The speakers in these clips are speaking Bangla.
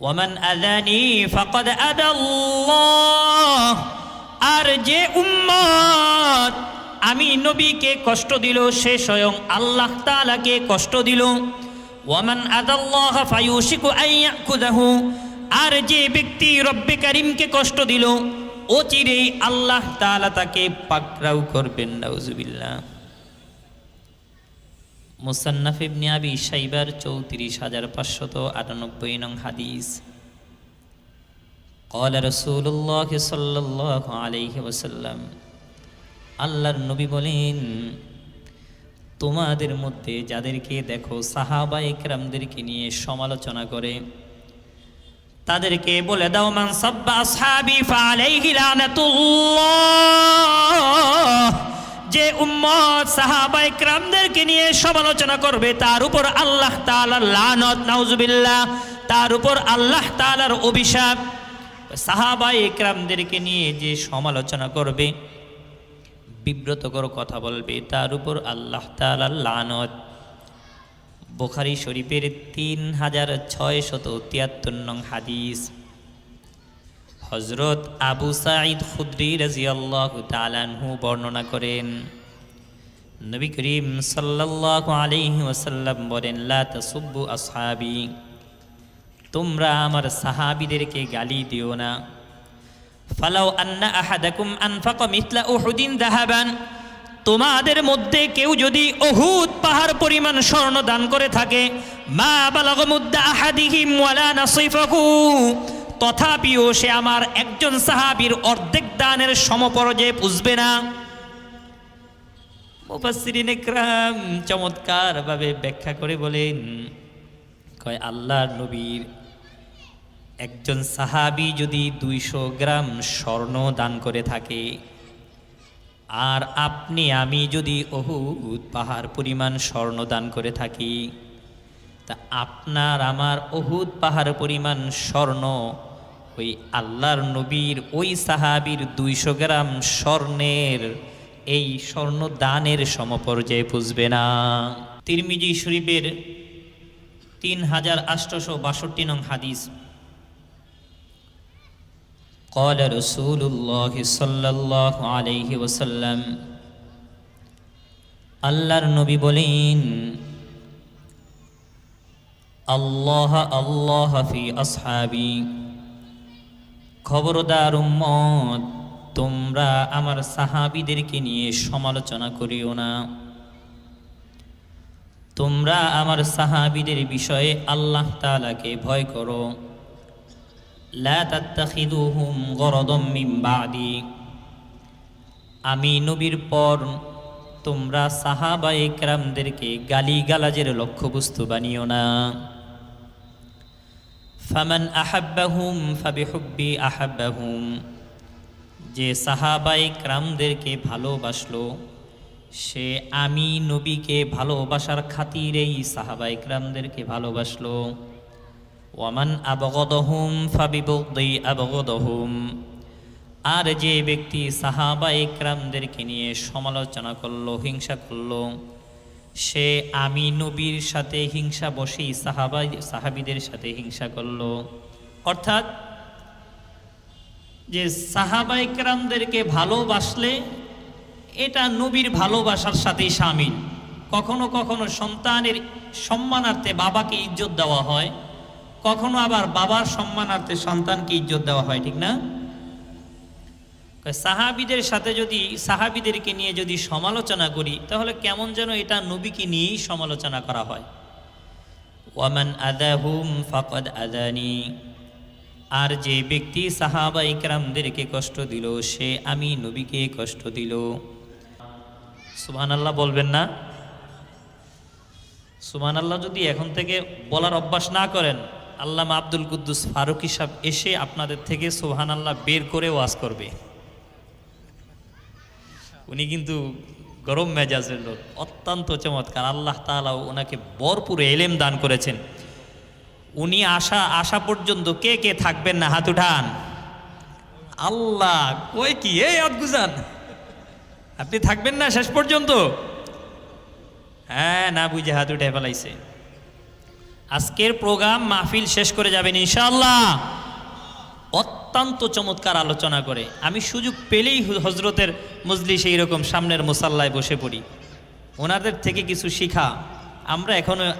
ওয়ামান আযানি ফাকাদ আদাল্লাহ, আর যে উম্মত আমি নবীকে কষ্ট দিল সে স্বয়ং আল্লাহ তাআলাকে কষ্ট দিল। ওয়ামান আদাল্লাহ ফায়ুশিকু আন ইয়াকুযাহু, আর যে ব্যক্তি রব্বে কারীমকে কষ্ট দিল অচিরেই আল্লাহ তাআলা তাকে পাকড়াও করবেন। নাউযুবিল্লাহ। মুসান্নাফ ইবনে আবি শাইবার 34598 নং হাদিস। قال رسول الله صلى الله عليه وسلم, আল্লাহর নবী বলেন, তোমাদের মধ্যে যাদেরকে দেখো সাহাবায়ে কেরামদেরকে নিয়ে সমালোচনা করে তাদেরকে বলে দাও, মান সাব্বা আসহাবি ফালাইহি লানাতুল্লাহ, যে উম্মত সাহাবায়ে কেরামদেরকে নিয়ে সমালোচনা করবে তার উপর আল্লাহ তাআলার লানত, নাউযুবিল্লাহ, তার উপর আল্লাহ তাআলার অভিশাপ। সাহাবায়ে কেরামদেরকে নিয়ে যে সমালোচনা করবে, বিব্রতকর কথা বলবে, তার উপর আল্লাহ তাআলার লানত। বুখারী শরীফের 3673 নং হাদিস। হযরত আবু সাঈদ খুদরি রাদিয়াল্লাহু তাআলা আনহু বর্ণনা করেন, নবী করিম সাল্লাল্লাহু আলাইহি ওয়াসাল্লাম বলেন, লা তাসুব্বু আসহাবি, তোমরা আমার সাহাবীদেরকে গালি দিও না। ফালাউ আন্না আহাদাকুম আনফাকা মিথলা উহুদিন যাহাবান, তোমাদের মধ্যে কেউ যদি উহুদ পাহাড় পরিমাণ স্বর্ণ দান করে থাকে, মা বালাগা মুদ্দা আহাদিহিম ওয়ালা নাসিফাহু, তথাপিও সে আমার একজন সাহাবীর অর্ধেক দানের সমপর্যায়ে পুষবে না। মুফাসসিরিনে কেরাম চমৎকার ভাবে ব্যাখ্যা করে বলেন, কয় আল্লাহর নবীর একজন সাহাবী যদি 200 গ্রাম স্বর্ণ দান করে থাকে, আর আপনি আমি যদি উহুদ পাহাড় পরিমাণ স্বর্ণ দান করে থাকি, তা আপনার আমার উহুদ পাহাড় পরিমাণ স্বর্ণ ওই আল্লাহর নবীর ওই সাহাবীর 200 গ্রাম স্বর্ণের এই স্বর্ণ দানের সমপর্যায়ে পুষবে না। তিরমিজি শরীফের 3862 নং হাদিস। قال رسول الله صلى الله عليه وسلم, আল্লাহর নবী বলেন, আল্লাহ আল্লাহ ফি আসহাবি, খবরদার উম্মত, তোমরা আমার সাহাবীদেরকে নিয়ে সমালোচনা করিও না। তোমরা আমার সাহাবীদের বিষয়ে আল্লাহ তাআলাকে ভয় করো। লা তাত্তাখিদুহুম গরাদাম মিন বাদি, আমি নবীর পর তোমরা সাহাবায়ে কেরামদেরকে গালিগালাজের লক্ষ্যবস্তু বানিও না। ফামান আহাব্বাহুম ফাবিহুব্বি আহাব্বাহুম, যে সাহাবায়ে কেরামদেরকে ভালোবাসলো সে আমি নবীকে ভালোবাসার খাতিরেই সাহাবায়ে কেরামদেরকে ভালোবাসলো। ওয়ামান আবগদহুম ফাবিবুগদি আবগদহুম, আর যে ব্যক্তি সাহাবায়ে কেরামদেরকে নিয়ে সমালোচনা করলো, হিংসা করলো, সে আমি নবীর সাথে হিংসা বসেই সাহাবীদের সাথে হিংসা করলো। অর্থাৎ যে সাহাবায়ে কেরামদেরকে ভালোবাসলে এটা নবীর ভালোবাসার সাথেই শামিল। কখনো কখনো সন্তানের সম্মানার্থে বাবাকে ইজ্জত দেওয়া হয়, কখনো আবার বাবার সম্মানার্থে সন্তানকে ইজ্জত দেওয়া হয়, ঠিক না? সাহাবীদের সাথে যদি সাহাবীদেরকে নিয়ে যদি সমালোচনা করি তাহলে কেমন যেন এটা নবীকে নিয়েই সমালোচনা করা হয়। ওয়ামান আদাহুম ফাকাদ আদানি, আর যে ব্যক্তি সাহাবায়ে কেরামদেরকে কষ্ট দিল সে আমি নবীকে কষ্ট দিল। সুবহানাল্লাহ বলবেন না? সুবহানাল্লাহ যদি এখন থেকে বলার অভ্যাস না করেন, আল্লামা আব্দুল কুদ্দুস ফারুকী সাহেব এসে আপনাদের থেকে সুবহানাল্লাহ বের করে ওয়াজ করবে। উনি কিন্তু গরম মেজাজের লোক, অত্যন্ত চমৎকার। আল্লাহ তাআলা ওনাকে ভরপুর ইলম দান করেছেন। উনি আসা পর্যন্ত কে কে থাকবেন না হাত উঠান। আল্লাহ কই কি এই আদগুজান, আপনি থাকবেন না শেষ পর্যন্ত? হ্যাঁ, না বুঝে হাত উঠে ফেলাইছে। আজকের প্রোগ্রাম মাহফিল শেষ করে যাবেন ইনশাআল্লাহ অত্যন্ত চমৎকার আলোচনা করে। আমি সুযোগ পেলেই হজরতের মজলিসে এইরকম সামনের মুসাল্লায় বসে পড়ি, ওনাদের থেকে কিছু শিখা।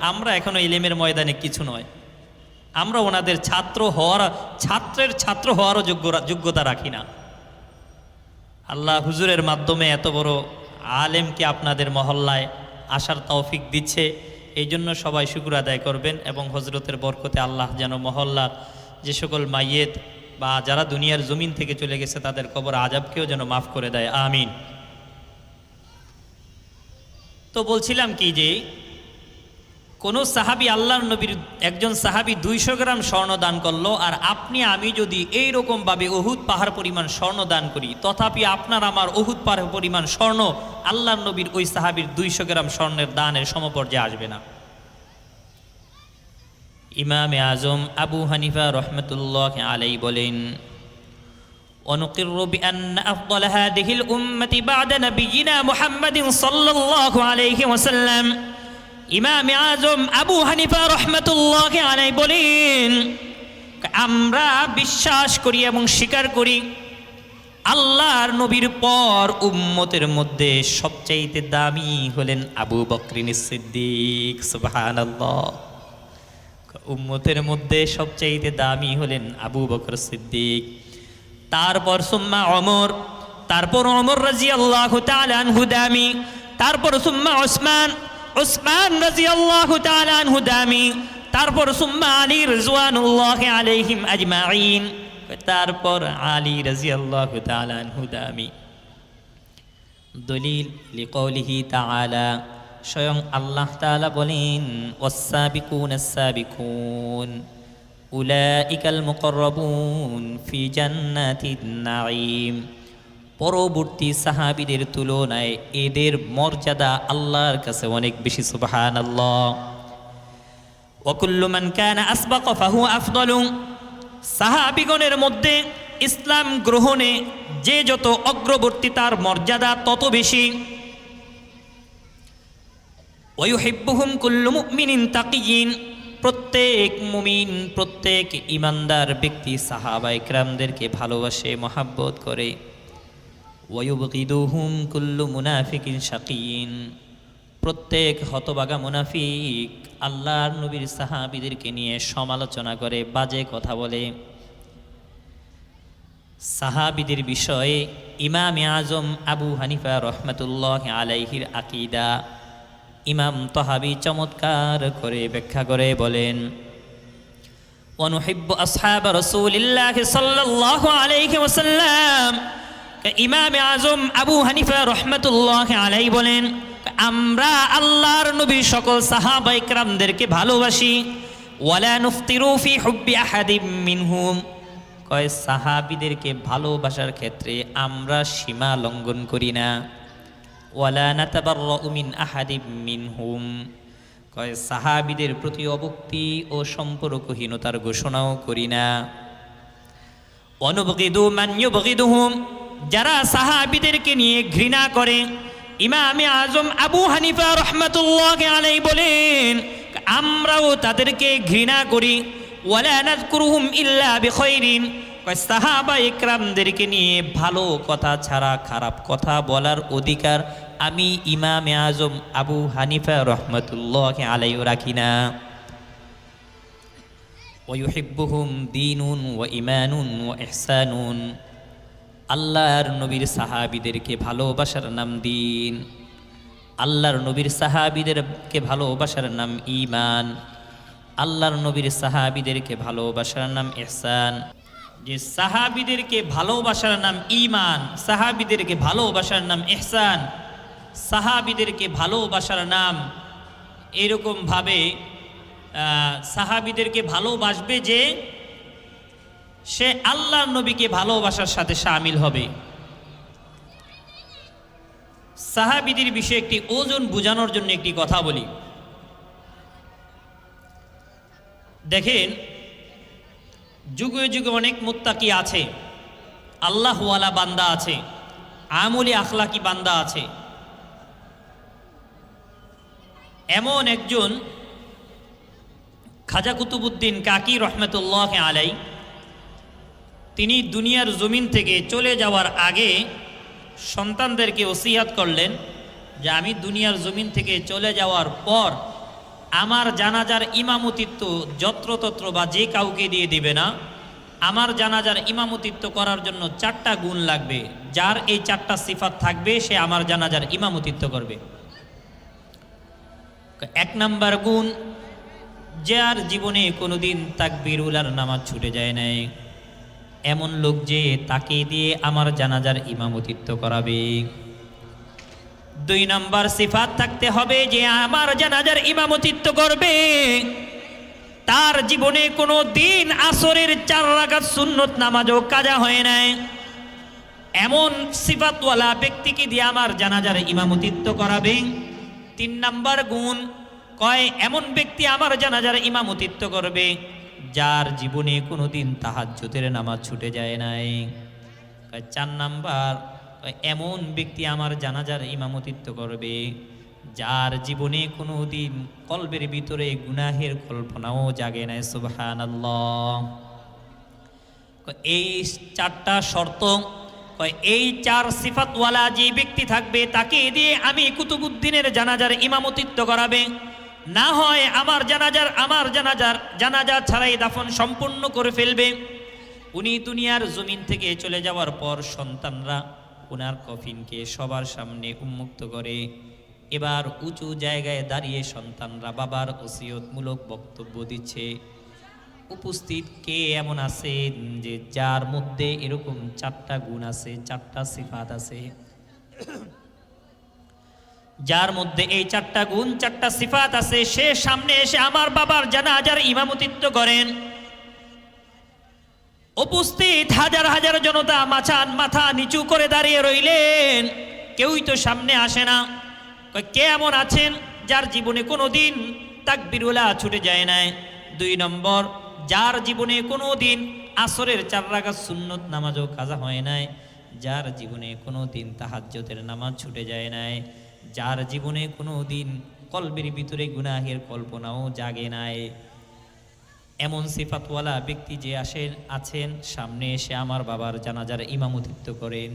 আমরা এখনো ইলমের ময়দানে কিছু নয়, আমরা ওনাদের ছাত্রের ছাত্র হওয়ারও যোগ্যতা রাখি না। আল্লাহ হুজুরের মাধ্যমে এত বড় আলেমকে আপনাদের মহল্লায় আসার তৌফিক দিচ্ছে, এই জন্য সবাই শুকর আদায় করবেন এবং হজরতের বরকতে আল্লাহ যেন মহল্লার যে সকল মাইয়েত বা যারা দুনিয়ার জমিন থেকে চলে গেছে তাদের কবর আযাবকেও যেন মাফ করে দেয়, আমিন। তো বলছিলাম কি যে কোন সাহাবী আল্লাহর নবীর একজন সাহাবী 200 গ্রাম স্বর্ণ দান করলো, আর আপনি আমি যদি এইরকম ভাবে উহুদ পাহাড় পরিমাণ স্বর্ণ দান করি, তথাপি আপনার আমার উহুদ পাহাড় পরিমাণ স্বর্ণ আল্লাহর নবীর ওই সাহাবীর 200 গ্রাম স্বর্ণের দানের সমপর্যায়ে আসবে না। ইমামে আজম আবু হানিফা রহমতুল্লাহ আলাইহি বলেন, ونقر بأن أفضل هذه الأمة بعد نبينا محمد صلى الله عليه وسلم। ইমাম আজম আবু হানিফা রহমতুল্লাহ আলাইহি বলেন, আমরা বিশ্বাস করি এবং স্বীকার করি আল্লাহর নবীর পর উম্মতের মধ্যে সবচাইতে দামি হলেন আবু বকরিন সিদ্দিক। সুবহানাল্লাহ। উম্মতের মধ্যে সবচাইতে দামি হলেন আবু বকর সিদ্দিক, তারপর সুম্মা ওমর, তারপর ওমর রাদিয়াল্লাহু তাআলা আনহু দামি, তারপর সুম্মা উসমান রাদিয়াল্লাহু তাআলা আনহু দামি, তারপর সুম্মা আলী রিজওয়ানুল্লাহি আলাইহিম আজমাইন, তারপর আলী রাদিয়াল্লাহু তাআলা আনহু দামি। দলিল লিকাউলিহি তাআলা, স্বয়ং আল্লাহ তাআলা বলেন, ওয়াস-সাবিকুনাস সাবিকুন উলাইকাল মুকাররাবুন ফি জান্নাতিন নাঈম। পরবর্তী সাহাবীদের তুলনায় এদের মর্যাদা আল্লাহর কাছে অনেক বেশি। সুবহানাল্লাহ। ওয়া কুল্লু মান কানা আসবাকা ফাহুয়া আফদালু। সাহাবীগণের মধ্যে ইসলাম গ্রহণে যে যত অগ্রবর্তী তার মর্যাদা তত বেশি। ওয়া ইউহিব্বুহুম কুল্লু মুমিনিন তাকিয়িন। প্রত্যেক মুমিন, প্রত্যেক ইমানদার ব্যক্তি সাহাবায়ে কেরামদেরকে ভালোবাসে, মহব্বত করে। ওয়ায়ুবগিদুহুম কুল্লু মুনাফিকিন শাকিয়িন। প্রত্যেক হতভাগা মুনাফিক আল্লাহর নবীর সাহাবীদেরকে নিয়ে সমালোচনা করে, বাজে কথা বলে। সাহাবীদের বিষয়ে ইমামে আজম আবু হানিফা রহমতুল্লাহ আলাইহির আকীদা ইমাম তাহাবী চমৎকার করে ব্যাখ্যা করে বলেন, ওয়া নুহিব্বু আসহাব রাসূলিল্লাহ সাল্লাল্লাহু আলাইহি ওয়াসাল্লাম। ইমামে আজম আবু হানিফা রহমতুল্লাহ আলাইহি বলেন, আমরা আল্লাহর নবীর সকল সাহাবায়ে কেরামদেরকে ভালোবাসি। ওয়ালা নুফতিরু ফি হুব্বি আহাদিম মিনহুম। কয় সাহাবীদেরকে ভালোবাসার ক্ষেত্রে আমরা সীমা লঙ্ঘন করি না। ওয়ালা নাতাবাররাউ মিন আহাদিম মিনহুম। কয় সাহাবীদের প্রতি অবক্তি ও সম্পর্কহীনতার ঘোষণাও করি না। অনুবগিদু মান ইউবগিদুহুম। যারা সাহাবীদেরকে নিয়ে ঘৃণা করে, ইমামে আজম আবু হানিফা রহমতুল্লাহ আলাইহি বলেন, আমরাও তাদেরকে ঘৃণা করি। ওয়ালা নাযকুরুহুম ইল্লা বিখাইরিন। সাহাবায়ে কেরামদেরকে নিয়ে ভালো কথা ছাড়া খারাপ কথা বলার অধিকার আমি ইমামে আজম আবু হানিফা রহমতুল্লাহ আলাইহি রাখি না। ওয়া ইউহিব্বুহুম দীনুন ওয়া ঈমানুন ওয়া ইহসানুন। আল্লাহর নবীর সাহাবীদেরকে ভালোবাসার নাম দ্বীন, আল্লাহর নবীর সাহাবীদেরকে ভালোবাসার নাম ঈমান, আল্লাহর নবীর সাহাবীদেরকে ভালোবাসার নাম ইহসান। যে সাহাবীদেরকে ভালোবাসার নাম ঈমান, সাহাবীদেরকে ভালোবাসার নাম ইহসান, সাহাবীদেরকে ভালোবাসার নাম এরকম ভাবে সাহাবীদেরকে ভালোবাসবে যে সে আল্লাহর নবীকে ভালোবাসার সাথে শামিল হবে। সাহাবীদের বিষয়ে একটি ওজন বোঝানোর জন্য একটি কথা বলি। দেখেন, যুগে যুগে অনেক মুত্তাকি আছে, আল্লাহওয়ালা বান্দা আছে, আমলি আখলাকি বান্দা আছে। এমন একজন খাজা কুতুবউদ্দিন কাকি রহমতুল্লাহ আলাই তিনি দুনিয়ার জমিন থেকে চলে যাওয়ার আগে সন্তানদেরকে ওসিয়াত করলেন যে আমি দুনিয়ার জমিন থেকে চলে যাওয়ার পর আমার জানাজার ইমামতিত্ব যত্রতত্র বা যে কাউকে দিয়ে দিবে না। আমার জানাজার ইমামতিত্ব করার জন্য 4টা গুণ লাগবে, যার এই 4টা সিফাত থাকবে সে আমার জানাজার ইমামতিত্ব করবে। 1 নাম্বার গুণ, যার জীবনে কোনোদিন তাকবীরুলার নামাজ ছুটে যায় নাই, এমন লোক যে তাকে দিয়ে আমার জানাজার ইমামতিত্ব করাবে। 2 নাম্বার সিফাত থাকতে হবে যে আমার জানাজার ইমামতিত্ব করবে, তার জীবনে কোনো দিন আসরের 4 রাকাত সুন্নত নামাজও কাজা হয় নাই। এমন সিফাতওয়ালা ব্যক্তিকে দিয়ে আমার জানাজার ইমামতিত্ব করাবে। 3 নাম্বার গুণ কয় এমন ব্যক্তি আমার জানাজার ইমামতিত্ব করবে যার জীবনে কোনোদিন তাহাজ্জুদের নামাজ ছুটে যায় নাই। 4 নাম্বার এমন ব্যক্তি আমার জানাজার ইমামতিত্ব করবে যার জীবনে কোনোদিন কলবের ভিতরে গুনাহের কল্পনাও জাগে নাই। সুবহানাল্লাহ। এই 4টা শর্ত, এই 4 সিফাতওয়ালা যে ব্যক্তি থাকবে তাকে দিয়ে আমি কুতুবউদ্দিনের জানাজার ইমামতিত্ব করাবে। না হয় আমার জানাজা ছাড়াই দাফন সম্পূর্ণ করে ফেলবে। উনি দুনিয়ার জমিন থেকে চলে যাওয়ার পর সন্তানরা ওনার কফিনকে সবার সামনে উন্মুক্ত করে এবার উঁচু জায়গায় দাঁড়িয়ে সন্তানরা বাবার ওসিয়তমূলক বক্তব্য দিচ্ছে। উপস্থিত কে এমন আছে যে যার মধ্যে এরকম 4টা গুণ আছে, 4টা সিফাত আছে, যার মধ্যে এই 4টা গুণ 4টা সিফাত আছে, সে সামনে এসে আমার বাবার জানাজার ইমামতিত্ব করেন। উপস্থিত হাজার হাজার জনতা মাথা নিচু করে দাঁড়িয়ে রইলেন, কেউই তো সামনে আসে না। কে এমন আছেন যার জীবনে কোনোদিন তাকবীরুল্লাহ ছুটে যায় নাই? 2 নম্বর, যার জীবনে কোনোদিন আসরের 4 রাকাত সুন্নত নামাজও কাজা হয় নাই, যার জীবনে কোনোদিন তাহাজ্জুদের নামাজ ছুটে যায় নাই, যার জীবনে কোনোদিন কলবের ভিতরে গুনাহের কল্পনাও জাগে নাই। এমন সিফাতওয়ালা ব্যক্তি যে আছেন সামনে এসে আমার বাবার জানাজার ইমামতিত্ব করেন।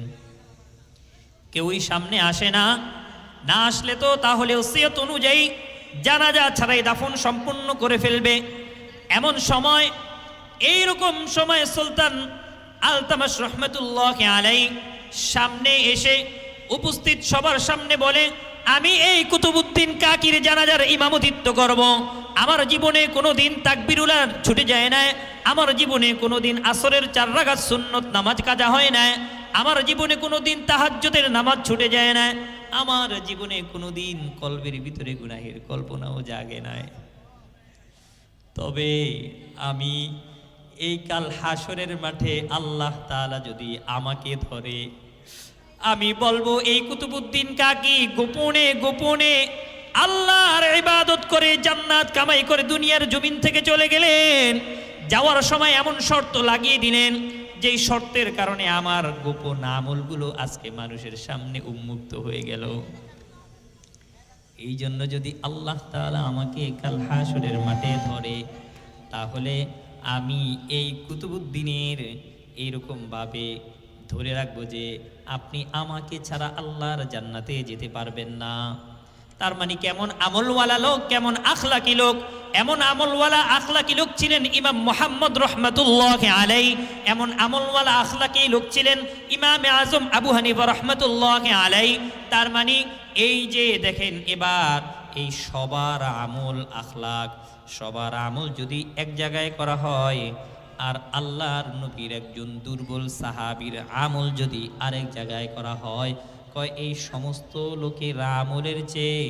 কেউই সামনে আসে না। না আসলে তো তাহলে ওসিয়ত অনুযায়ী জানাজা ছাড়াই দাফন সম্পূর্ণ করে ফেলবে। এমন সময়, এইরকম সময় সুলতান আলতামাশ রহমতুল্লাহ আলাই সামনে এসে উপস্থিত সবার সামনে বলে, আমি এই কুতুবউদ্দিন কাকির জানাজার ইমামতিত্ব করব। আমার জীবনে কোনোদিন তাকবীরুল্লাহ ছুটে যায় না, আমার জীবনে কোনোদিন আসরের 4 রাকাত সুন্নত নামাজ কাজা হয় না, আমার জীবনে কোনোদিন তাহাজ্জুদের নামাজ ছুটে যায় না, আমার জীবনে কোনোদিন কলবের ভিতরে গুনাহের কল্পনাও জাগে নাই। তবে আমি এই কাল হাসরের মাঠে আল্লাহ তাআলা যদি আমাকে ধরে, আমি বলবো এই কুতুবউদ্দিন কাকি গোপনে গোপনে আল্লাহর ইবাদত করে জান্নাত কামাই করে দুনিয়ার জমিন থেকে চলে গেলেন। যাওয়ার সময় এমন শর্ত লাগিয়ে দিলেন যেই শর্তের কারণে আমার গোপন আমলগুলো আজকে মানুষের সামনে উন্মুক্ত হয়ে গেল। এই জন্য যদি আল্লাহ তাআলা আমাকে কাল হাসরের মাঠে ধরে, তাহলে আমি এই কুতুবউদ্দিনের এইরকম ভাবে ধরে রাখবো যে আপনি আমাকে ছাড়া আল্লাহর জান্নাতে যেতে পারবেন না। তার মানে কেমন আমলওয়ালা লোক, কেমন আখলাকি লোক, এমন আমলওয়ালা আখলাকি লোক ছিলেন ইমাম মুহাম্মদ রহমতুল্লাহ আলাই। এমন আমলওয়ালা আখলাকি লোক ছিলেন ইমাম আজম আবু হানিফা রহমতুল্লাহ আলাই। তার মানে এই যে দেখেন, এবার এই সবার আমল আখলাক, সবার আমল যদি এক জায়গায় করা হয়, আর আল্লাহর নবীর একজন দুর্বল সাহাবীর আমল যদি আরেক জায়গায় করা হয়, কয় এই সমস্ত লোকের আমলের চেয়ে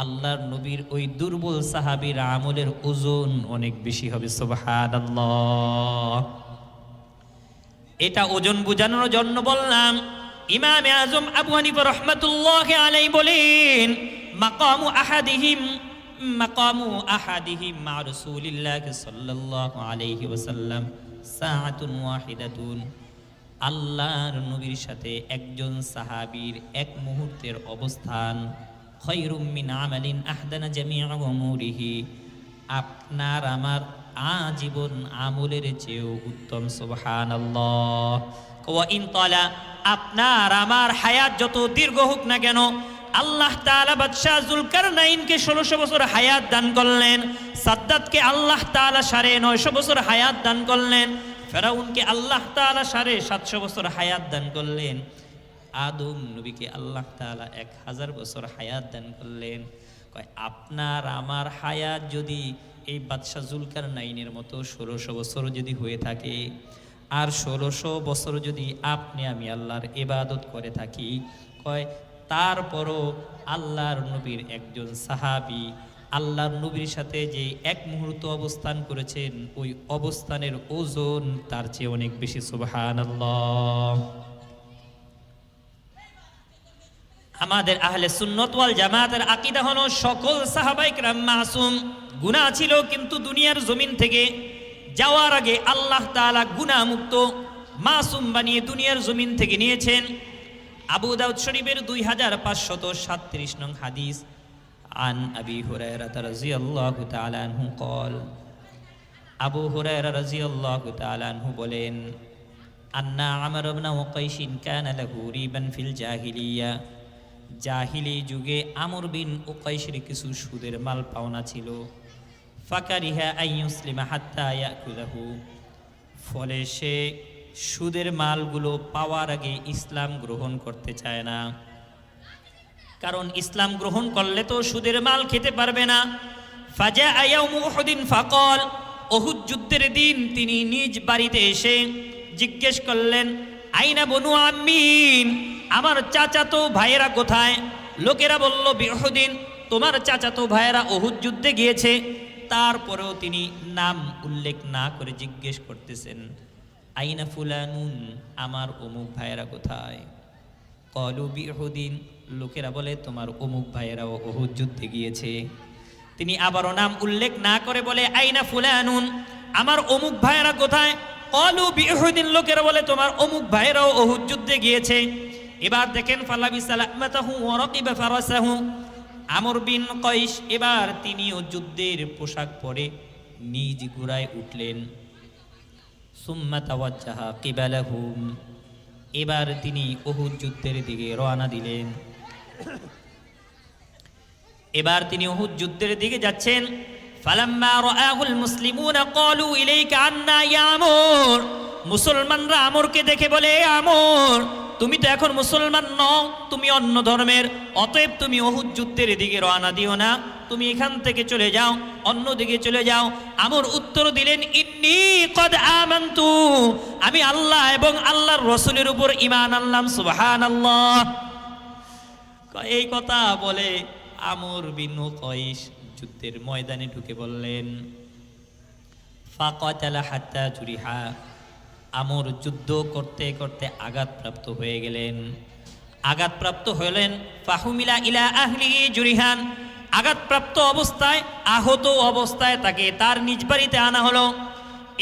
আল্লাহর নবীর ওই দুর্বল সাহাবীর আমলের ওজন অনেক বেশি হবে। সুবহানাল্লাহ। এটা ওজন বোঝানোর জন্য বললাম। ইমাম আজম আবু হানিফা রাহমাতুল্লাহ আলাইহি বলেন, মাকামু আহাদিহিম মা রাসূলিল্লাহ সাল্লাল্লাহু আলাইহি ওয়াসাল্লাম সাআতুন ওয়াহিদাতুন। আল্লাহর নবীর সাথে একজন সাহাবীর এক মুহূর্তের অবস্থান খায়রুম মিন আমালিন আহদানা জামিআ উমুরিহি। আপনার আমার আজীবন আমলের চেয়েও উত্তম। সুবহানাল্লাহ। ওয়া ইন তালা, আপনার আমার হায়াত যত দীর্ঘ হোক না কেন, আল্লাহ তাআলা বাদশাহ যুলকারনাইনকে 1600 বছর হায়াত দান করলেন, সাদ্দাতকে আল্লাহ তাআলা 950 বছর হায়াত দান করলেন, ফেরাউনকে আল্লাহ তাআলা 750 বছর হায়াত দান করলেন, আদম নবীকে আল্লাহ তাআলা 1000 বছর হায়াত দান করলেন। কয় আপনার আমার হায়াত যদি এই বাদশাহ যুলকারনাইনের মতো 1600 বছর যদি হয়ে থাকে, আর 1600 বছর যদি আপনি আমি আল্লাহর ইবাদত করে থাকি, কয় তারপরও আল্লাহর নবীর একজন সাহাবী আল্লাহর নবীর সাথে যে এক মুহূর্ত অবস্থান করেছেন, ওই অবস্থানের ওজন তার চেয়ে অনেক বেশি। সুবহানাল্লাহ। আমাদের আহলে সুন্নাত ওয়াল জামাতের আকীদা হলো সকল সাহাবায়ে কেরাম মাসুম। গুনাহ ছিল কিন্তু দুনিয়ার জমিন থেকে যাওয়ার আগে আল্লাহ তাআলা গুনাহ মুক্ত মাসুম বানিয়ে দুনিয়ার জমিন থেকে নিয়েছেন। আবু দাউদ শরীফের 2537 নং হাদিস, আন আবি হুরায়রা রাদিয়াল্লাহু তাআলা আনহু قال, আবু হুরায়রা রাদিয়াল্লাহু তাআলা আনহু বলেন, আন্না আমর ইবনে উকাইশ কানা লাহু রিবান ফিল জাহিলিয়া, জাহিলি যুগে আমর বিন উকাইশের কিছু সুদের মাল পাওনা ছিল। ফাকারিহা আইয়ুসলিমা হাত্তা ইয়াকুলাহু, ফলে সে সুদের মালগুলো পাওয়ার আগে ইসলাম গ্রহণ করতে চায় না, কারণ ইসলাম গ্রহণ করলে তো সুদের মাল খেতে পারবে না। ফাজা ইয়াউমু উহুদিন ফাকাল, উহুদ যুদ্ধের দিন তিনি নিজ বাড়িতে এসে জিজ্ঞেস করলেন, আইনা বনু আম্মিন, আমার চাচাতো ভাইয়েরা কোথায়? লোকেরা বলল, বিউহুদিন, তোমার চাচাতো ভাইয়েরা উহুদ যুদ্ধে গিয়েছে। তারপরেও তিনি নাম উল্লেখ না করে জিজ্ঞেস করতেছেন, আইনা ফুলানুন, আমার অমুক ভাইয়েরা কোথায়? ক্বালু বিউহুদিন, লোকেরা বলে তোমার অমুক ভাইয়েরাও উহুদ যুদ্ধে গিয়েছে। তিনি আবারও নাম উল্লেখ না করে বলে, আইনা ফুলানুন, আমার অমুক ভাইয়েরা কোথায়? ক্বালু বিউহুদিন, লোকেরা বলে তোমার অমুক ভাইয়েরাও উহুদ যুদ্ধে গিয়েছে। এবার দেখেন, ফালাবিসা লাহমাতাহু ওয়া রাকিবা ফারাসাহু, আমর বিন কয়স এবার তিনিও যুদ্ধের পোশাক পরে নিজ ঘোড়ায় উঠলেন। সুম্মা তাওয়াজ্জাহা কিবালাহুম, এবার তিনি উহুদ যুদ্ধের দিকে রওনা দিলেন। এবার তিনি উহুদ যুদ্ধের দিকে যাচ্ছেন। ফালাম্মা রাআহুল মুসলিমুনা ক্বালু ইলাইকা আন্না ইয়া আমর, মুসলমানরা আমরকে দেখে বলে, আমর, তুমি তো এখন মুসলমান নও, তুমি অন্য ধর্মের, অতএব তুমি উহুদ যুদ্ধের দিকে রওনা দিও না, তুমি এখান থেকে চলে যাও, অন্য দিকে চলে যাও। আমর উত্তর দিলেন, ইন্নী কদ আমানতু, আমি আল্লাহ এবং আল্লাহর রাসূলের উপর ঈমান আনলাম। সুবহানাল্লাহ। এই কথা বলে আমর বিন কয়স যুদ্ধের ময়দানে ঢুকে বললেন, ফাকাতালা হাত্তা জুরিহা, আমর যুদ্ধ করতে করতে আঘাতপ্রাপ্ত হয়ে গেলেন। আঘাতপ্রাপ্ত হলেন, ফাহুমিলা ইলা আহলিহি জুরিহান, আঘাতপ্রাপ্ত অবস্থায়, আহত অবস্থায় তাকে তার নিজ বাড়িতে আনা হলো।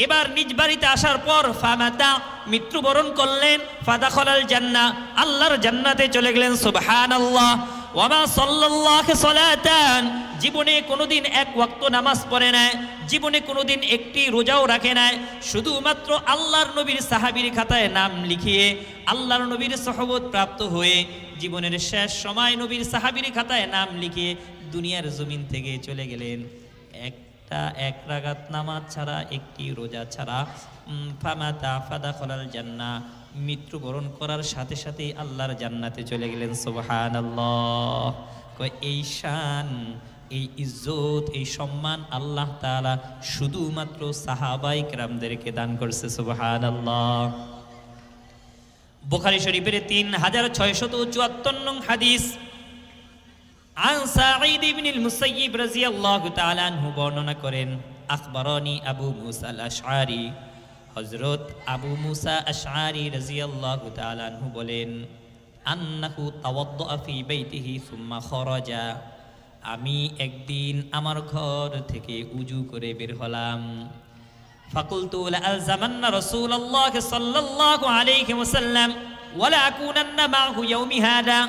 এবার নিজ বাড়িতে আসার পর ফামাতা, মৃত্যুবরণ করলেন। ফাদাখালাল জান্নাহ, আল্লাহর জান্নাতে চলে গেলেন। সুবহানাল্লাহ। ওয়ামা সাল্লাল্লাহু সালাতান, জীবনে কোনোদিন এক ওয়াক্ত নামাজ পড়ে নাই, জীবনে কোনোদিন একটি রোজাও রাখে নাই, শুধুমাত্র আল্লাহর নবীর সাহাবীর খাতায় নাম লিখিয়ে আল্লাহর নবীর সহবত প্রাপ্ত হয়ে জীবনের শেষ সময় নবীর সাহাবীর খাতায় নাম লিখিয়ে দুনিয়ার জমিন থেকে চলে গেলেন। এক রাকাত নামাজ ছাড়া, একটি রোজা ছাড়া। ফামাতা ফাদাখালাল জান্নাহ, মৃত্যুবরণ করার সাথে সাথে আল্লাহর জান্নাতে চলে গেলেন। সুবহানাল্লাহ। এই শান, এই ইজ্জত, এই সম্মান আল্লাহ তাআলা শুধুমাত্র সাহাবায়ে কেরামদেরকে দান করছে। সুবহানাল্লাহ। বুখারী শরীফের 3674 নং হাদিস, আন সাঈদ ইবনুল মুসাইয়িব রাদিয়াল্লাহু তাআলা আনহু বর্ণনা করেন, আখবারানি আবু মুসা আল-আশআরী, হযরত আবু মুসা আশআরী রাদিয়াল্লাহু তাআলা আনহু বলেন, আন্নাহু তাওয়াদ্দাআ ফি বাইতিহি সুম্মা খরাজা, আমি একদিন আমার ঘর থেকে উজু করে বের হলাম। ফাকুলতু লা আলজামান্না রাসূলুল্লাহ সাল্লাল্লাহু আলাইহি ওয়াসাল্লাম ওয়া লা আকুনান্না মা'হু ইয়াউমি হাদা,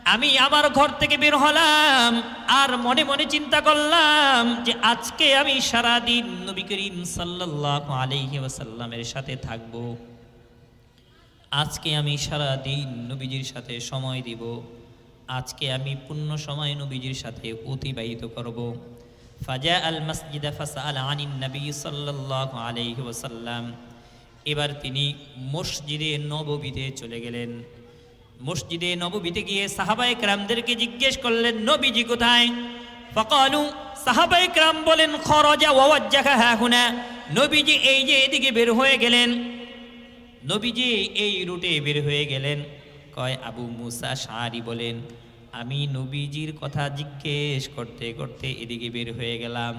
আমি আমার ঘর থেকে বের হলাম আর মনে মনে চিন্তা করলাম যে আজকে আমি সারাদিন নবী করিম সাল্লাল্লাহু আলাইহি ওয়াসাল্লামের সাথে থাকব, আজকে আমি সারাদিন নবীজির সাথে সময় দিব, আজকে আমি পূর্ণ সময় নবীজির সাথে অতিবাহিত করব। ফাজা আল মসজিদে ফাসআল আনিন নবী সাল্লাল্লাহু আলাইহি ওয়াসাল্লাম। এবার তিনি মসজিদে নববীতে চলে গেলেন। মসজিদে নববীতে গিয়ে সাহাবায়ে কেরামদেরকে জিজ্ঞেস করলেন, নবীজি কোথায়? ফাকালু, সাহাবায়ে কেরাম বলেন, খরাজা ওয়া ওয়াজ্জাহা হাহুনা, নবীজি এই যে এদিকে বের হয়ে গেলেন, নবীজি এই রুটে বের হয়ে গেলেন। কয় আবু মুসা আশআরী বলেন, আমি নবীজির কথা জিজ্ঞেস করতে করতে এদিকে বের হয়ে গেলাম।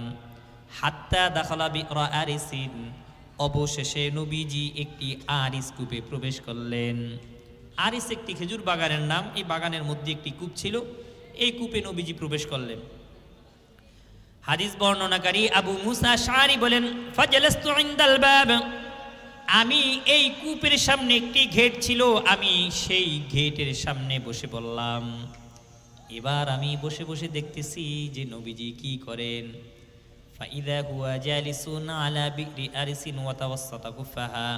হাত্তা দাখালা বি'রা আরিসিন, অবশেষে নবীজি একটি আরিস কূপে প্রবেশ করলেন। আরিস একটি খেজুর বাগানের নাম। এই বাগানের মধ্যে একটি কূপ ছিল, এই কূপে নবীজি প্রবেশ করলেন। হাদিস বর্ণনাকারী আবু মুসা আশআরী বলেন, ফাজলাস্তু ইনদাল বাব, আমি এই কূপের সামনে একটি গেট ছিল, আমি সেই গেটের সামনে বসে পড়লাম। এবার আমি বসে বসে দেখতেছি যে নবীজি কি করেন। ফাইদা হুয়া জালিসুন আলা বি'রি আরিসিন ওয়া তাওয়াসসাতা কুফাহা,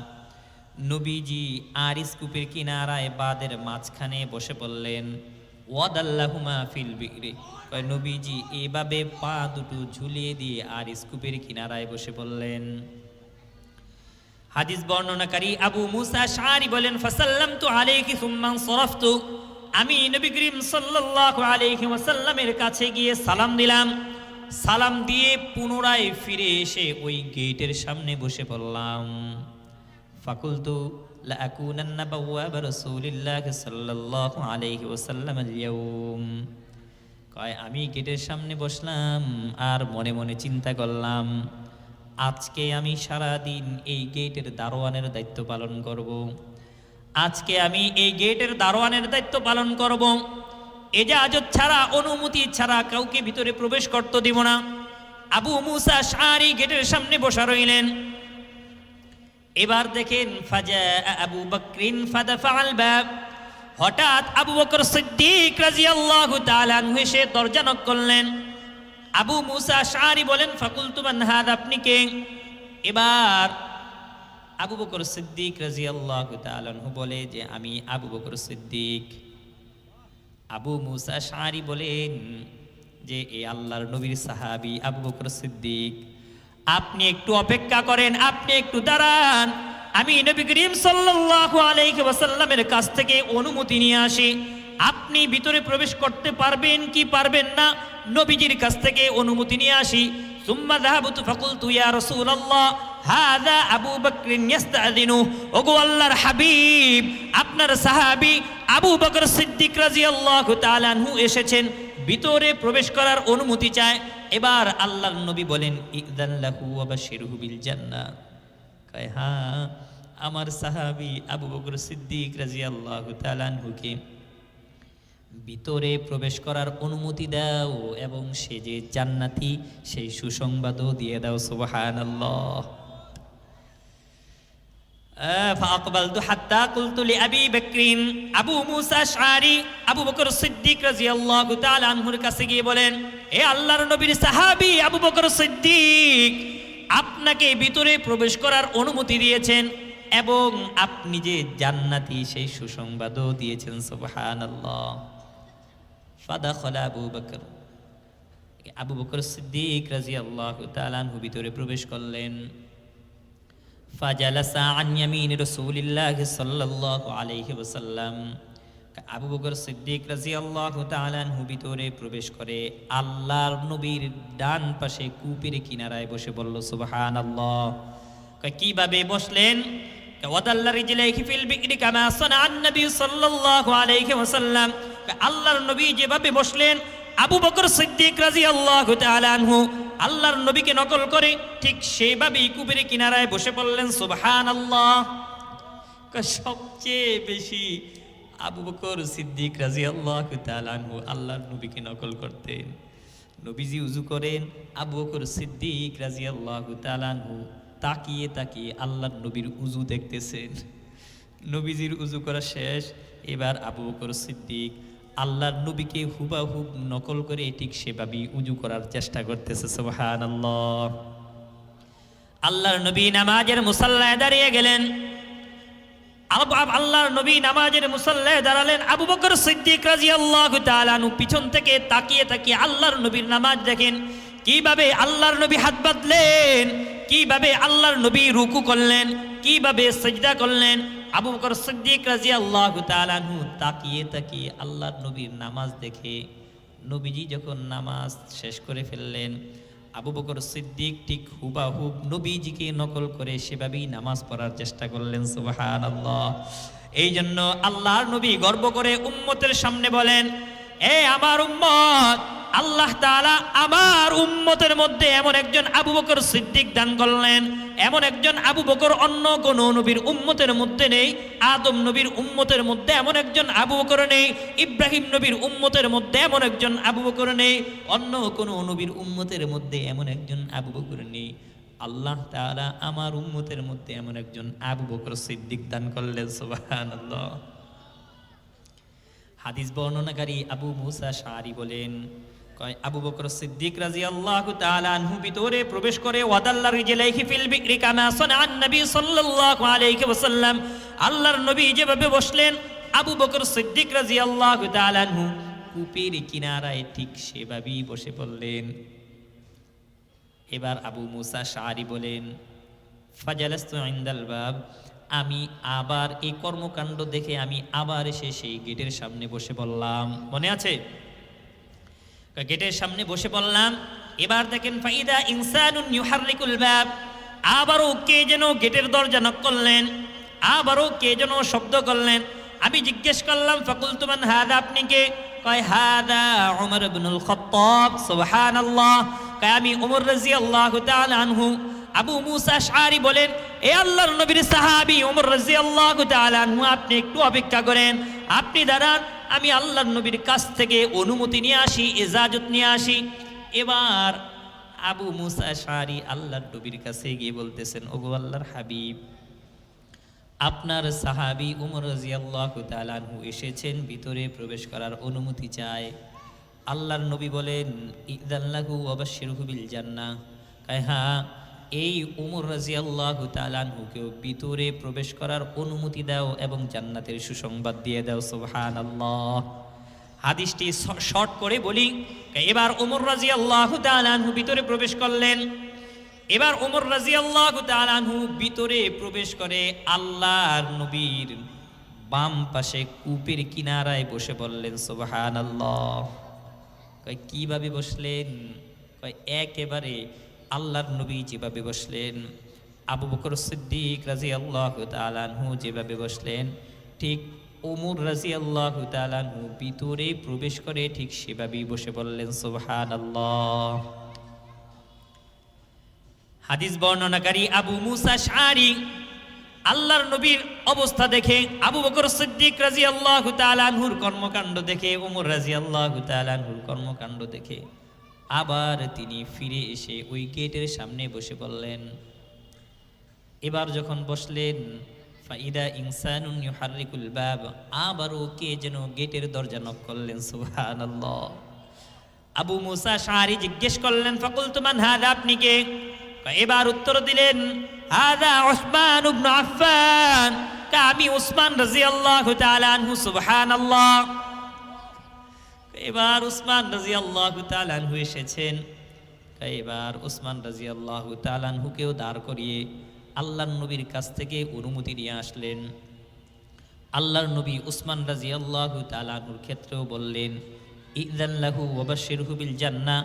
নবীজি আরিস কূপের কিনারায় বাদের মাঝখানে বসে পড়লেন। ওয়াদাল্লাহুমা ফিল বি'রি, কয় নবীজি এভাবে পা দুটো ঝুলিয়ে দিয়ে আরিস কূপের কিনারায় বসে পড়লেন। হাদিস বর্ণনাকারী আবু মুসা আশআরী বলেন, ফাসাল্লামতু আলাইহি সুম্মা সরাফতু, আমি নবী করিম সাল্লাল্লাহু আলাইহি ওয়াসাল্লামের কাছে গিয়ে সালাম দিলাম। সালাম দিয়ে পুনরায় ফিরে এসে ওই গেটের সামনে বসে পড়লাম। ফাকুলতু লা আকুনান্না বাওয়াবা রাসূলিল্লাহি সাল্লাল্লাহু আলাইহি ওয়াসাল্লাম আল-ইয়াওম, কয় আমি গেটের সামনে বসলাম আর মনে মনে চিন্তা করলাম, আজকে আমি সারাদিন এই গেটের দারোয়ানের দায়িত্ব পালন করব, আজকে আমি এই গেটের দারোয়ানের দায়িত্ব পালন করব। এজাজত ছাড়া, অনুমতি ছাড়া কাউকে ভিতরে প্রবেশ করতে দিব না। আবু মুসা আশআরী গেটের সামনে বসা রইলেন। এবার দেখেন, ফাজা আবু বকরিন ফাদাফাল বাব, হঠাৎ আবু বকর সিদ্দিক রাদিয়াল্লাহু তাআলা আনহু এসে দরজা নক করলেন। আবু মুসা আশআরী বলেন, ফাকুলতু মান হাদা, আপনি কে? এবার আবু বকর সিদ্দিক রাদিয়াল্লাহু তাআলা আনহু বলে যে আমি আবু বকর সিদ্দিক। আবু মুসা আশআরী বলেন যে এ আল্লাহর নবীর সাহাবী আবু বকর সিদ্দিক, আপনি একটু অপেক্ষা করেন, আপনি একটু দাঁড়ান, আমি নবী করিম সাল্লাল্লাহু আলাইহি ওয়াসাল্লামের কাছ থেকে অনুমতি নিয়ে আসি, আপনি ভিতরে প্রবেশ করতে পারবেন কি পারবেন না নবীজির কাছ থেকে অনুমতি নিয়ে আসি। সুম্মা যাহাবতু ফাকুলতু ইয়া রাসূলুল্লাহ হাযা আবু বকর ইস্তাযিনু, ওগো আল্লাহর হাবিব, আপনার সাহাবী আবু বকর সিদ্দিক রাদিয়াল্লাহু তাআলা আনহু এসেছেন, ভিতরে প্রবেশ করার অনুমতি চায়। এবার আল্লাহর নবী বলেন, ইযযান লাহু ওয়া বাশিরহু বিল জান্নাহ, কয় হ্যাঁ, আমার সাহাবী আবু বকর সিদ্দিক রাদিয়াল্লাহু তাআলা আনহুকে ভিতরে প্রবেশ করার অনুমতি দাও এবং সে যে জান্নাতি সেই সুসংবাদও দিয়ে দাও। সুবহানাল্লাহ। ফাআকবালতু হাত্তা কুলতু লিআবি বকরিন, আবু মুসা আশআরী আবু বকর সিদ্দিক রাদিয়াল্লাহু তাআলা আনহুর কাছে গিয়ে বলেন, হে আল্লাহর নবীর সাহাবী আবু বকর সিদ্দিক, আপনাকে ভিতরে প্রবেশ করার অনুমতি দিয়েছেন এবং আপনি যে জান্নাতি সেই সুসংবাদও দিয়েছেন। সুবহানাল্লাহ। ফাদাখালা আবু বকর, আবু বকর সিদ্দিক রাদিয়াল্লাহু তাআলা আনহু ভিতরে প্রবেশ করলেন। ফাজালাসা আন ইয়ামিন রাসূলিল্লাহি সাল্লাল্লাহু আলাইহি ওয়াসাল্লাম, আবু বকর সিদ্দিক রাদিয়াল্লাহু তাআলা আনহু ভিতরে প্রবেশ করে আল্লাহর নবীর ডান পাশে কূপের কিনারায় বসে বলল সুবহানাল্লাহ। কিভাবে বসলেন? ওয়াদাল্লা রিজলাইহি ফিল বিকরি কামা সানাআন নবী সাল্লাল্লাহু আলাইহি ওয়াসাল্লাম, আল্লাহর নবী যেভাবে বসলেন আবু বকর সিদ্দিক রাদিয়াল্লাহু তাআলা আনহু আল্লাহর নবীকে নকল করে ঠিক সেইভাবেই কূপের কিনারায় বসে পড়লেন। সুবহানাল্লাহ। সবচেয়ে বেশি আবু বকর সিদ্দিক রাদিয়াল্লাহু তাআলা আনহু আল্লাহর নবীকে নকল করতেন। নবীজি উযু করেন, আবু বকর সিদ্দিক রাদিয়াল্লাহু তাআলা আনহু তাকিয়ে তাকিয়ে আল্লাহর নবীর উযু দেখতেছেন। নবীজির উযু করা শেষ, এবার আবু বকর সিদ্দিক আল্লাহর নবীকে হুবাহুব নকল করে ঠিক সেভাবেই উজু করার চেষ্টা করতেছে। সুবহানাল্লাহ। আল্লাহর নবী নামাজের মুসাল্লায় দাঁড়িয়ে গেলেন। আল্লাহর নবী নামাজের মুসাল্লায় দাঁড়ালেন। আবু বকর সিদ্দিক রাদিয়াল্লাহু তাআলা আনহু পিছন থেকে তাকিয়ে তাকিয়ে আল্লাহর নবীর নামাজ দেখেন, কিভাবে আল্লাহর নবী হাত বাঁধলেন, কিভাবে আল্লাহর নবী রুকু করলেন, কিভাবে সিজদা করলেন। আবু বকর সিদ্দিক রাদিয়াল্লাহু তাআলা আনহু তাকিয়ে তাকিয়ে আল্লাহর নবীর নামাজ দেখে নবীজি যখন নামাজ শেষ করে ফেললেন, আবু বকর সিদ্দিক ঠিক হুবাহুব নবীজিকে নকল করে সেভাবেই নামাজ পড়ার চেষ্টা করলেন। সুবহানাল্লাহ। এই জন্য আল্লাহর নবী গর্ব করে উম্মতের সামনে বলেন, এ আমার উম্মত, আল্লাহ তাআলা আমার উম্মতের মধ্যে এমন একজন আবু বকর সিদ্দিক দান করলেন, এমন একজন আবু বকর অন্য কোন নবীর উম্মতের মধ্যে নেই। আদম নবীর উম্মতের মধ্যে এমন একজন আবু বকর নেই, ইব্রাহিম নবীর উম্মতের মধ্যে এমন একজন আবু বকর নেই, অন্য কোন নবীর উম্মতের মধ্যে এমন একজন আবু বকর নেই। আল্লাহ তাআলা আমার উম্মতের মধ্যে এমন একজন আবু বকর সিদ্দিক দান করলেন। সুবহানাল্লাহ। হাদিস বর্ণনাকারী আবু মুসা আশআরী বলেন, আবু বকর সিদ্দিক রাদিয়াল্লাহু তাআলা আনহু ভিতরে প্রবেশ করে ওয়াদাল্লা রিজলাইহি ফিল বিকরি কামা সানাআন নবী সাল্লাল্লাহু আলাইহি ওয়াসাল্লাম, আল্লাহর নবী যেভাবে বসলেন আবু বকর সিদ্দিক রাদিয়াল্লাহু তাআলা আনহু কূপের কিনারায় ঠিক সেভাবেই বসে পড়লেন। এবার আবু মুসা আশআরী বলেন, ফাজালাস্তু ইনদাল বাব, আমি আবার এই কর্মকাণ্ড দেখে আমি আবার এসে সেই গেটের সামনে বসে পড়লাম। মনে আছে? গেটের সামনে বসে পড়লাম। এবার দেখেন ফাইদা ইনসানুন ইউহাররিকুল বাব, আবারও কে যেন গেটের দরজা নক করলেন, আবারও কে যেন শব্দ করলেন। আমি জিজ্ঞেস করলাম, ফাকুলতু মান হাদা, আপনি কে? কয় হাদা উমর ইবনুল খাত্তাব। সুবহানাল্লাহ। কয় আমি উমর রাদিয়াল্লাহু তাআলা আনহু। আবু মুসা আশআরী বলেন, এ আল্লাহর নবীর সাহাবী উমর রাদিয়াল্লাহু তাআলা আনহু, আপনি একটু অপেক্ষা করেন, আপনি দাঁড়ান, আমি আল্লাহর নবীর কাছ থেকে অনুমতি নিয়ে আসি, ইজাজত নিয়ে আসি। এবার আবু মুসা আশআরী আল্লাহর নবীর কাছে গিয়ে বলতেছেন, ওগো আল্লাহর হাবিব, আপনার সাহাবী উমর রাদিয়াল্লাহু তাআলা আনহু এসেছেন, ভিতরে প্রবেশ করার অনুমতি চায়। আল্লাহর নবী বলেন, ইযাল্লাহু ওয়া বাশশিরহু বিল জান্নাহ। হ্যাঁ, এই উমর রাদিয়াল্লাহু তাআলা আনহুকেও ভিতরে প্রবেশ করার অনুমতি দাও এবং জান্নাতের সুসংবাদ দিয়ে দাও। সুবহানাল্লাহ। হাদিসটি শর্ট করে বলি, এবার উমর রাদিয়াল্লাহু তাআলা আনহু ভিতরে প্রবেশ করলেন। এবার উমর রাদিয়াল্লাহু তাআলা আনহু ভিতরে প্রবেশ করে আল্লাহর নবীর বাম পাশে কূপের কিনারায় বসে পড়লেন। সুবহানাল্লাহ। কিভাবে বসলেন? একেবারে আল্লাহর নবী যেভাবে বসলেন, আবু বকর সিদ্দিক রাদিয়াল্লাহু তাআলা আনহু যেভাবে বসলেন, ঠিক ওমর রাদিয়াল্লাহু তাআলা আনহু ভিতরে প্রবেশ করে ঠিক সেভাবেই বসে পড়লেন। সুবহানাল্লাহ। হাদিস বর্ণনাকারী আবু মুসা আশআরী আল্লাহর নবীর অবস্থা দেখে, আবু বকর সিদ্দিক রাদিয়াল্লাহু তাআলা আনহুর কর্মকাণ্ড দেখে, ওমর রাদিয়াল্লাহু তাআলা আনহুর কর্মকাণ্ড দেখে আবার তিনি ফিরে এসে ওই গেটের সামনে বসে পড়লেন। এবার যখন বসলেন, ফাইদা ইনসানুন ইউহাররিকুল বাব, আবারও কে যেন গেটের দরজা নক করলেন। সুবহানাল্লাহ। আবু মুসা আশআরী জিজ্ঞেস করলেন, ফাকুলতু মান হাদা, আপনি কে? এবার উত্তর দিলেন, হাদা উসমান ইবনে আফফান। আমি উসমান রাদিয়াল্লাহু তাআলা আনহু। সুবহানাল্লাহ। এবার উসমান রাদিয়াল্লাহু তাআলা আনহু এসেছেন। এবার উসমান রাদিয়াল্লাহু তাআলা আনহুকেও দাঁড় করিয়ে আল্লাহর নবীর কাছ থেকে অনুমতি নিয়ে আসলেন। আল্লাহর নবী উসমান রাদিয়াল্লাহু তাআলা আনহুর ক্ষেত্রেও বললেন, ইযাল্লাহু ওয়া বাশশিরহু বিল জান্নাহ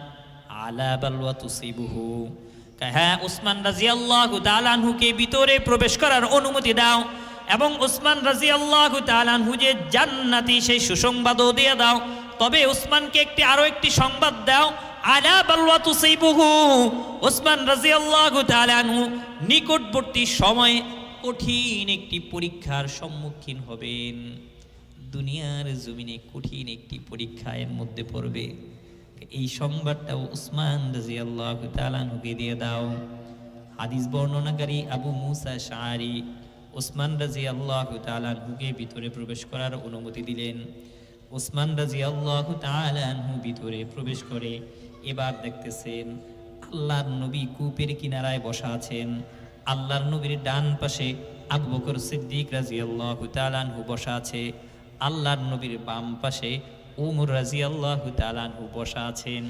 আলা বালওয়া তুসিবুহু। হ্যাঁ, উসমান রাদিয়াল্লাহু তাআলা আনহুকে ভিতরে প্রবেশ করার অনুমতি দাও এবং উসমান রাদিয়াল্লাহু তাআলা আনহু যে জান্নাতি সেই সুসংবাদও দিয়ে দাও। তবে উসমানকে আরো একটি সংবাদ দাও, আলা বালওয়া তুসিবুহু, উসমান রাদিয়াল্লাহু তাআলা আনহু নিকটবর্তী সময়ে কঠিন একটি পরীক্ষার সম্মুখীন হবেন। দুনিয়ার জমিনে কঠিন একটি পরীক্ষার মধ্যে পড়বে। এই সংবাদটাও উসমান রাদিয়াল্লাহু তাআলা আনহুকে দিয়ে দাও। হাদিস বর্ণনাকারী আবু মুসা আশআরী উসমান রাদিয়াল্লাহু তাআলা আনহুকে ভিতরে প্রবেশ করার অনুমতি দিলেন। ওসমান রাদিয়াল্লাহু তাআলা আনহু ভিতরে প্রবেশ করে এবার দেখতেছেন আল্লাহর নবী কূপের কিনারায় বসা আছেন। আল্লাহর নবীর ডান পাশে আবু বকর সিদ্দিক রাদিয়াল্লাহু তাআলা আনহু বসা আছে। আল্লাহর নবীর বাম পাশে ওমর রাদিয়াল্লাহু তাআলা আনহু বসা আছেন।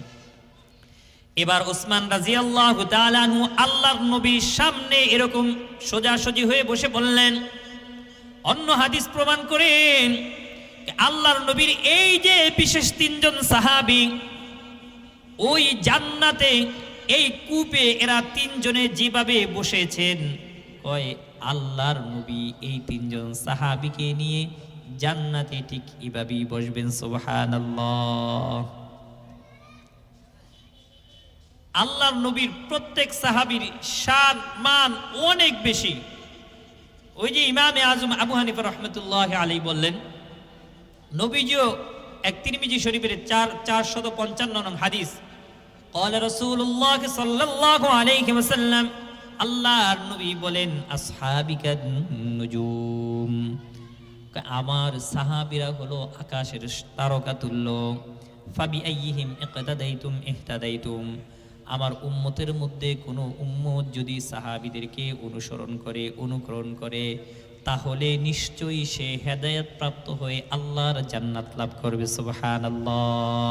এবার ওসমান রাদিয়াল্লাহু তাআলা আনহু আল্লাহর নবীর সামনে এরকম সোজাসুজি হয়ে বসে বললেন। অন্য হাদিস প্রমাণ করেন আল্লাহর নবীর এই যে বিশেষ তিনজন সাহাবী ওই জান্নাতে এই কূপে এরা তিনজনে যেভাবে বসেছেন, কয় আল্লাহর নবী এই তিনজন সাহাবীকে নিয়ে জান্নাতে ঠিক এভাবেই বসবেন। সুবহানাল্লাহ। আল্লাহর নবীর প্রত্যেক সাহাবীর শান মান অনেক বেশি। ওই যে ইমামে আজম আবু হানিফা রাহমাতুল্লাহি আলাইহি বললেন, নবীজিও এক তিরমিজি শরীফের 455 নং হাদিস, قال رسول الله صلى الله عليه وسلم, আল্লাহর নবী বলেন আসহাবিকা নুজুম, আমার সাহাবীরা হলো আকাশের তারকা তুল্য। ফাবি আইয়িহিম ইকতাদাইতুম ইহতাদাইতুম, আমার উম্মতের মধ্যে কোনো উম্মত যদি সাহাবীদেরকে অনুকরণ করে তাহলে নিশ্চয়ই সে হেদায়েত প্রাপ্ত হয়ে আল্লাহর জান্নাত লাভ করবে। সুবহানাল্লাহ।